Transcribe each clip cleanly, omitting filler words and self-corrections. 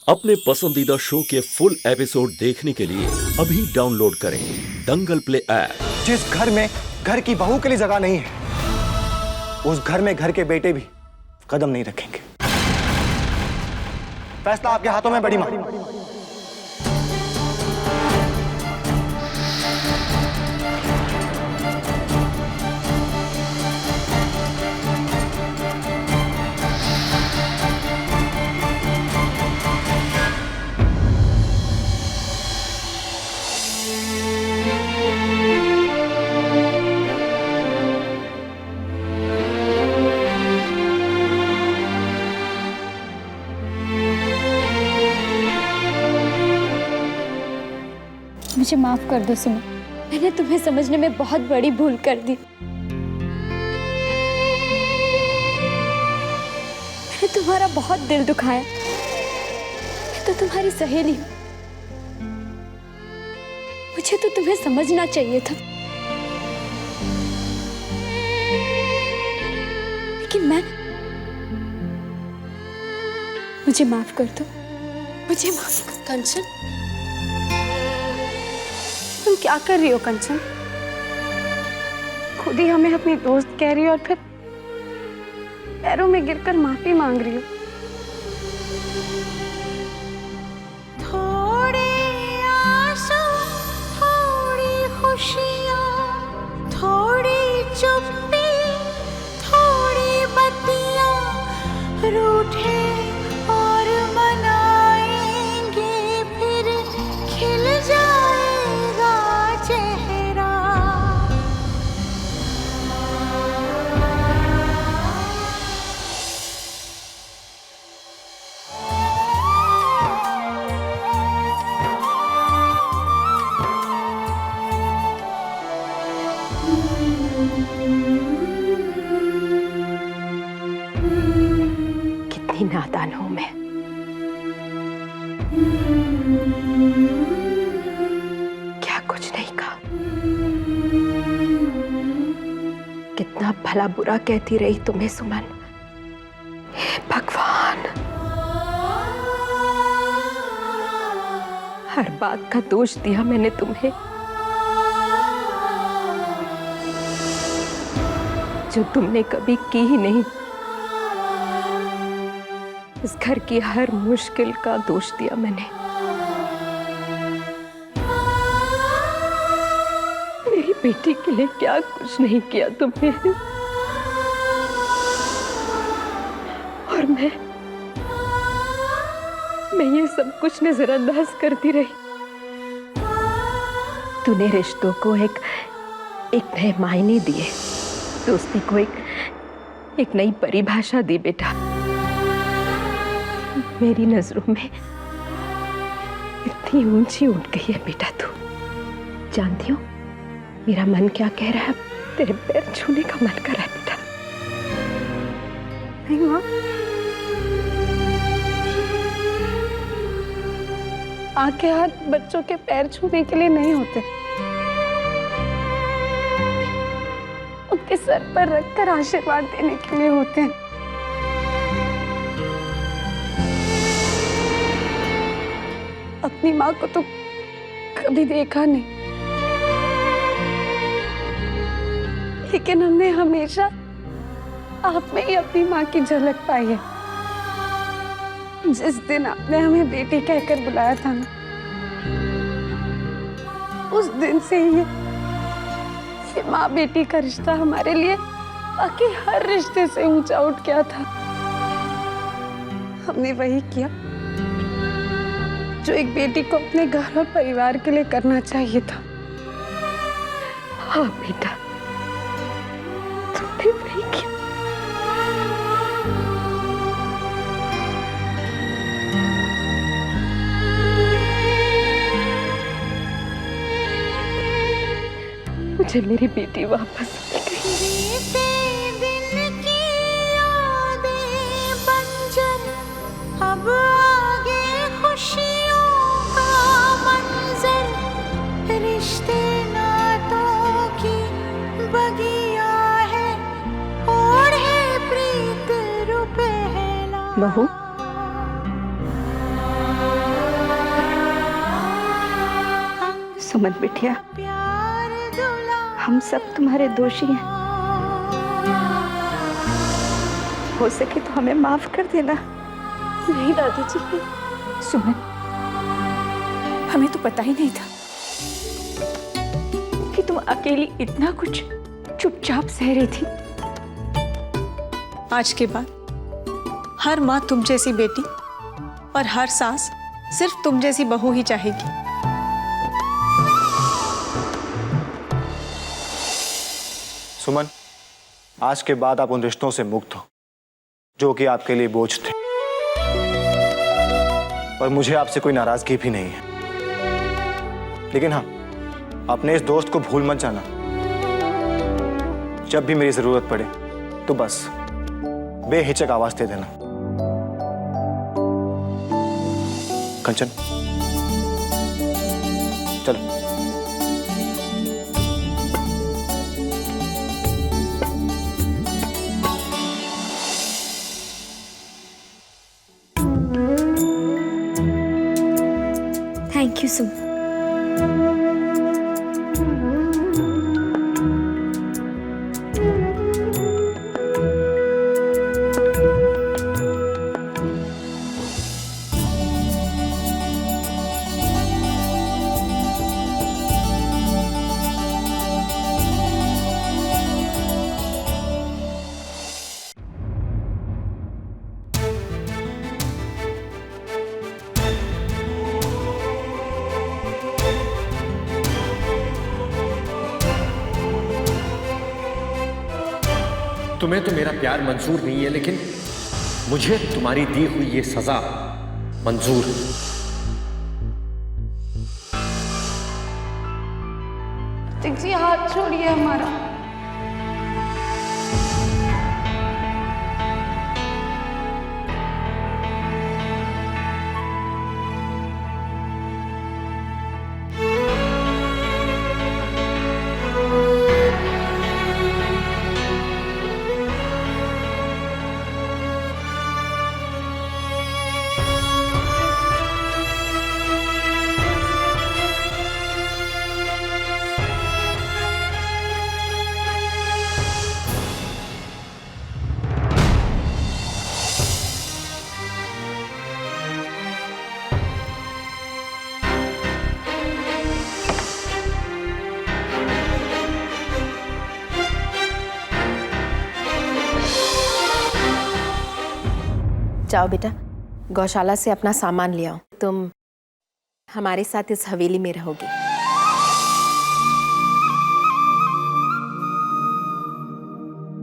अपने पसंदीदा शो के फुल एपिसोड देखने के लिए अभी डाउनलोड करें दंगल प्ले ऐप। जिस घर में घर की बहू के लिए जगह नहीं है, उस घर में घर के बेटे भी कदम नहीं रखेंगे। फैसला आपके हाथों में बड़ी मां। मुझे माफ कर दो सुमन, मैंने तुम्हें समझने में बहुत बड़ी भूल कर दी। मैंने तुम्हारा बहुत दिल दुखाया। मैं तो तुम्हारी सहेली हूँ, मुझे तो तुम्हें समझना चाहिए था। लेकिन मुझे माफ कर दो, मुझे माफ कर। कंचन, तुम क्या कर रही हो कंचन? खुद ही हमें अपनी दोस्त कह रही हो और फिर पैरों में गिरकर माफी मांग रही हो। थोड़े आंसू, थोड़ी खुशियाँ, थोड़ी चुप्पी, थोड़ी बत्तियाँ, रूठे और मनाएंगे, फिर खिल जाएगा चेहरा। कितनी नादान हूं मैं। क्या कुछ नहीं कहा, कितना भला बुरा कहती रही तुम्हें सुमन। हे भगवान, हर बात का दोष दिया मैंने तुम्हें, जो तुमने कभी की ही नहीं। इस घर की हर मुश्किल का दोष दिया मैंने। मेरी बेटी के लिए क्या कुछ नहीं किया तुमने। और मैं ये सब कुछ नजरअंदाज करती रही। तूने रिश्तों को एक नए मायने दिए, दोस्ती को एक नई परिभाषा दी बेटा। मेरी नजरों में इतनी ऊंची उठ गई है बेटा तू। जानती हो मेरा मन क्या कह रहा है? तेरे पैर छूने का मन कर रहा है बेटा। नहीं माँ, माँ के हाथ बच्चों के पैर छूने के लिए नहीं होते, उनके सर पर रखकर आशीर्वाद देने के लिए होते हैं। अपनी माँ को तो कभी देखा नहीं, लेकिन हमने हमेशा आप में ही अपनी माँ की झलक पाई है। जिस दिन आपने हमें बेटी कहकर बुलाया था ना, उस दिन से ही ये माँ बेटी का रिश्ता हमारे लिए बाकी हर रिश्ते से ऊंचा उठ गया था। हमने वही किया जो एक बेटी को अपने घर और परिवार के लिए करना चाहिए था। हाँ बेटा, तुमने वही किया। मुझे मेरी बेटी वापस मिल गई। बीते दिन की यादें बंजर, अब आगे खुशियों का मंजर, रिश्ते नातों की बगिया है, ओढ़े प्रीत रुपहला। बहू, सुमन बिटिया, प्यार दुला हम सब तुम्हारे दोषी हैं। हो सके तो हमें माफ कर देना। नहीं दादी जी, सुमन, हमें तो पता ही नहीं था कि तुम अकेली इतना कुछ चुपचाप सह रही थी। आज के बाद हर माँ तुम जैसी बेटी और हर सास सिर्फ तुम जैसी बहू ही चाहेगी। सुमन, आज के बाद आप उन रिश्तों से मुक्त हो जो कि आपके लिए बोझ थे, और मुझे आपसे कोई नाराजगी भी नहीं है। लेकिन हाँ, अपने इस दोस्त को भूल मत जाना। जब भी मेरी जरूरत पड़े तो बस बेहिचक आवाज दे देना। कंचन, चलो। थैंक यू सुम। तुम्हें तो मेरा प्यार मंजूर नहीं है, लेकिन मुझे तुम्हारी दी हुई ये सजा मंजूर है। जी हाथ छोड़िए हमारा। जाओ बेटा, गौशाला से अपना सामान ले आओ। तुम हमारे साथ इस हवेली में रहोगी।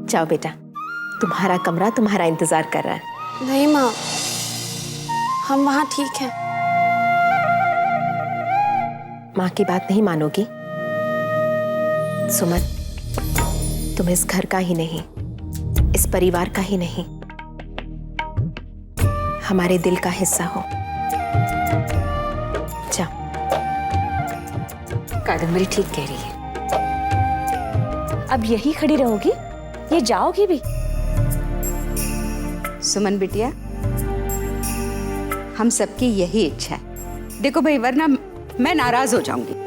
जाओ बेटा, तुम्हारा कमरा तुम्हारा इंतजार कर रहा है। नहीं माँ, हम वहाँ ठीक हैं। माँ की बात नहीं मानोगी? सुमन, तुम इस घर का ही नहीं, इस परिवार का ही नहीं, हमारे दिल का हिस्सा हो। जाओ। कादम्बरी ठीक कह रही है। अब यही खड़ी रहोगी? ये जाओगी भी? सुमन बिटिया, हम सबकी यही इच्छा है। देखो भाई, वरना मैं नाराज हो जाऊंगी।